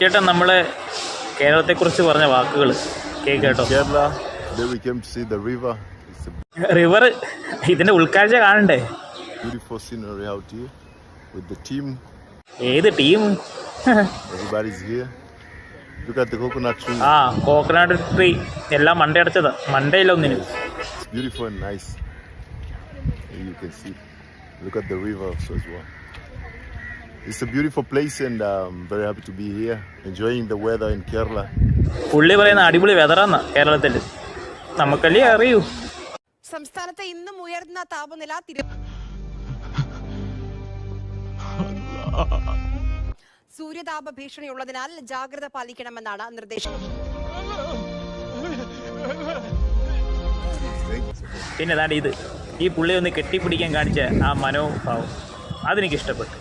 ചേട്ടൻ നമ്മളെ കേരളത്തെക്കുറിച്ച് പറഞ്ഞ വാക്കുകൾ കേട്ടോ. Kerala, there we came to see the river. It's a river ഇതിന്റെ ഉൾക്കാഴ്ച കാണണ്ടേ? beautiful scenery out here with the team. ഏത് team? Everybody's here. Look at the coconut tree. ആ കോക്കനട്ട് ട്രീ എല്ലാം മണ്ട അടച്ചതാ. മണ്ടയില്ല ഒന്നിന്. It's beautiful and nice. Here you can see. Look at the river also as well. It's a beautiful place and I'm very happy to be here, enjoying the weather in Kerala. പുള്ളി പറയുന്ന അടിപൊളി വെതറാന്ന കേരളത്തിൽ. നമുക്കല്ലേ അറിയൂ. സംസ്ഥാനത്ത് ഇന്നും ഉയർന്ന താപനില സൂര്യതാപ ഭീഷണിയുള്ളതിനാൽ ജാഗ്രത പാലിക്കണമെന്നാണ് നിർദ്ദേശം. പിന്നെ ദാണ്ട് ഇത് ഈ പുള്ളി ഒന്ന് കെട്ടിപ്പിടിക്കാൻ കാണിച്ച ആ മനോഭാവം അതെനിക്ക് ഇഷ്ടപ്പെട്ടു.